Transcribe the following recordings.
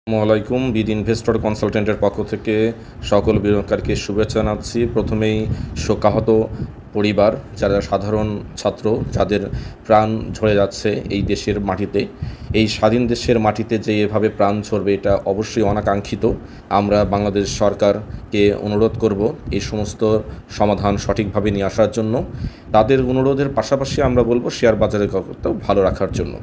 আসসালামু আলাইকুম। বিড ইনভেস্টর কনসালটেন্টের পক্ষ থেকে সকল বিনিয়োগকারীকে শুভেচ্ছা জানাচ্ছি। প্রথমেই শোকাহত পরিবার, যারা সাধারণ ছাত্র, যাদের প্রাণ ঝরে যাচ্ছে এই দেশের মাটিতে, এই স্বাধীন দেশের মাটিতে যে এভাবে প্রাণ ঝরবে এটা অবশ্যই অনাকাঙ্ক্ষিত। আমরা বাংলাদেশ সরকারকে অনুরোধ করব এই সমস্ত সমাধান সঠিকভাবে নিয়ে আসার জন্য। তাদের অনুরোধের পাশাপাশি আমরা বলবো শেয়ার বাজারের গতিটাও ভালো রাখার জন্য।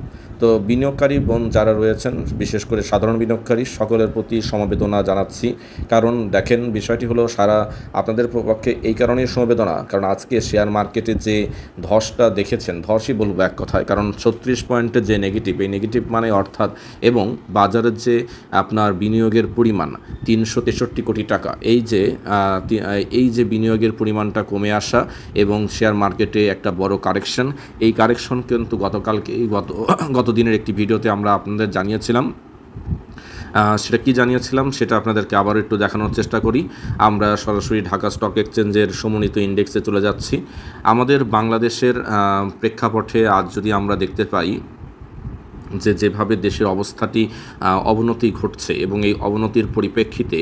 তো বিনিয়োগকারী বোন যারা রয়েছেন, বিশেষ করে সাধারণ বিনিয়োগকারী, সকলের প্রতি সমবেদনা জানাচ্ছি। কারণ দেখেন, বিষয়টি হলো আপনাদের পক্ষে এই কারণেই সমবেদনা, কারণ আজকে শেয়ার মার্কেটে যে ধসটা দেখেছেন, ধসই বলবো এক কথায়, কারণ 36 পয়েন্টের যে নেগেটিভ, এই নেগেটিভ মানে অর্থাৎ এবং বাজারের যে আপনার বিনিয়োগের পরিমাণ 363 কোটি টাকা, এই যে বিনিয়োগের পরিমাণটা কমে আসা এবং শেয়ার মার্কেটে একটা বড় কারেকশন, এই কারেকশন কিন্তু গত দিনের একটি ভিডিওতে আমরা আপনাদের জানিয়েছিলাম। সেটা কি জানিয়েছিলাম সেটা আপনাদেরকে আবার একটু দেখানোর চেষ্টা করি। আমরা সরাসরি ঢাকা স্টক এক্সচেঞ্জের সমন্বিত ইন্ডেক্সে চলে যাচ্ছি। আমাদের বাংলাদেশের প্রেক্ষাপটে আজ যদি আমরা দেখতে পাই যেভাবে দেশের অবস্থাটি অবনতি ঘটছে এবং এই অবনতির পরিপ্রেক্ষিতে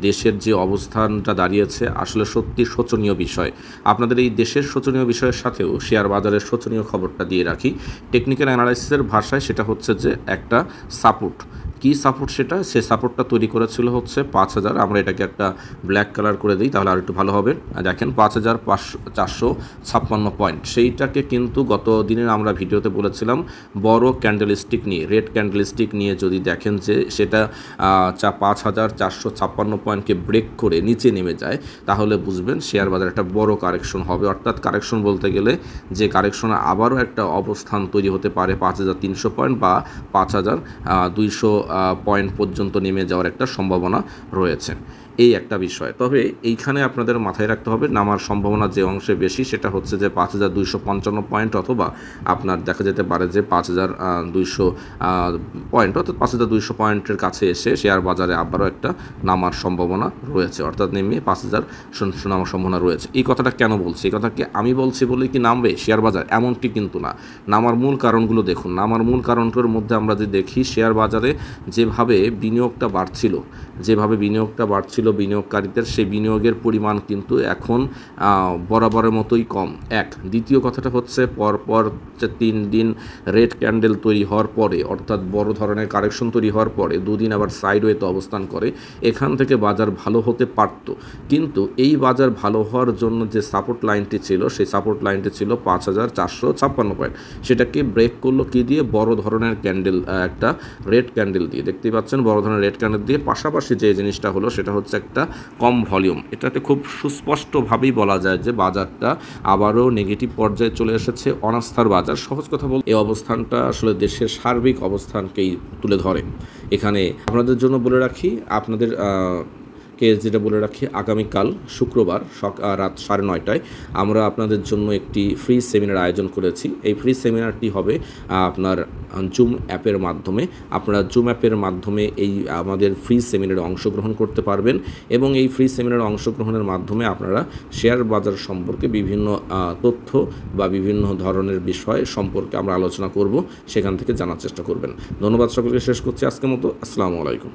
দেশের যে অবস্থানটা দাঁড়িয়েছে আসলে সত্যি শোচনীয় বিষয়। আপনাদের এই দেশের শোচনীয় বিষয়ের সাথেও শেয়ার বাজারের শোচনীয় খবরটা দিয়ে রাখি। টেকনিক্যাল অ্যানালাইসিসের ভাষায় সেটা হচ্ছে যে একটা সাপোর্ট। কী সাপোর্ট? সে সাপোর্টটা তৈরি করেছিল হচ্ছে 5000। আমরা এটাকে একটা ব্ল্যাক কালার করে দিই, তাহলে আর একটু ভালো হবে। দেখেন 5456 পয়েন্ট, সেইটাকে কিন্তু গত দিনের আমরা ভিডিওতে বলেছিলাম বড় ক্যান্ডেলস্টিক নিয়ে, রেড ক্যান্ডেলস্টিক নিয়ে যদি দেখেন যে সেটা 5456 পয়েন্টকে ব্রেক করে নিচে নেমে যায়, তাহলে বুঝবেন শেয়ার বাজারে একটা বড় কারেকশন হবে। অর্থাৎ কারেকশন বলতে গেলে যে কারেকশনে আবারও একটা অবস্থান তৈরি হতে পারে 5300 পয়েন্ট বা 5200 পয়েন্ট পর্যন্ত নেমে যাওয়ার একটা সম্ভাবনা রয়েছে। এই একটা বিষয়। তবে এইখানে আপনাদের মাথায় রাখতে হবে, নামার সম্ভাবনা যে অংশে বেশি সেটা হচ্ছে যে 5255 পয়েন্ট, অথবা আপনার দেখা যেতে পারে যে 5200 পয়েন্ট, অর্থাৎ 5200 পয়েন্টের কাছে এসে শেয়ার বাজারে আবারও একটা নামার সম্ভাবনা রয়েছে, অর্থাৎ নেমে 5000 নামার সম্ভাবনা রয়েছে। এই কথাটা কেন বলছি? এই কথাকে আমি বলছি বলে কি নামবে শেয়ার বাজার? এমনটি কিন্তু না। নামার মূল কারণগুলো দেখুন। নামার মূল কারণগুলোর মধ্যে আমরা যদি দেখি, শেয়ার বাজারে যেভাবে বিনিয়োগটা বাড়ছিল বিনিয়োগকারীদের, সেই বিনিয়োগের পরিমাণ কিন্তু এখন বরাবরের মতোই কম। দ্বিতীয় কথাটা হচ্ছে পরপর 3 দিন রেড ক্যান্ডেল তৈরি হওয়ার পরে, অর্থাৎ বড় ধরনের কারেকশন তৈরি হওয়ার পরে 2 দিন আবার সাইডওয়েতে অবস্থান করে। এখান থেকে বাজার ভালো হতে পারত, কিন্তু এই বাজার ভালো হওয়ার জন্য যে সাপোর্ট লাইনটি ছিল, সেই সাপোর্ট লাইনটি ছিল 5456 পয়েন্ট। সেটাকে ব্রেক করলো কি দিয়ে? বড় ধরনের ক্যান্ডেল, একটা রেড ক্যান্ডেল দিয়ে। দেখতেই পাচ্ছেন বড় ধরনের রেড ক্যান্ডেল দিয়ে। পাশাপাশি যে জিনিসটা হলো সেটা হচ্ছে একটা কম ভলিউম। এটাতে খুব সুস্পষ্টভাবেই বলা যায় যে বাজারটা আবারও নেগেটিভ পর্যায়ে চলে এসেছে, অনাস্থার বাজার। সহজ কথা বল, এই অবস্থানটা আসলে দেশের সার্বিক অবস্থানকেই তুলে ধরে। এখানে আপনাদের জন্য বলে রাখি, যেটা বলে রাখি, আগামীকাল শুক্রবার রাত 9:30টায় আমরা আপনাদের জন্য একটি ফ্রি সেমিনার আয়োজন করেছি। এই ফ্রি সেমিনারটি হবে আপনার জুম অ্যাপের মাধ্যমে। আপনারা জুম অ্যাপের মাধ্যমে এই আমাদের ফ্রি সেমিনারে অংশগ্রহণ করতে পারবেন এবং এই ফ্রি সেমিনারে অংশগ্রহণের মাধ্যমে আপনারা শেয়ার বাজার সম্পর্কে বিভিন্ন তথ্য বা বিভিন্ন ধরনের বিষয় সম্পর্কে আমরা আলোচনা করব, সেখান থেকে জানার চেষ্টা করবেন। ধন্যবাদ সকলকে। শেষ করছি আজকের মতো। আসসালামু আলাইকুম।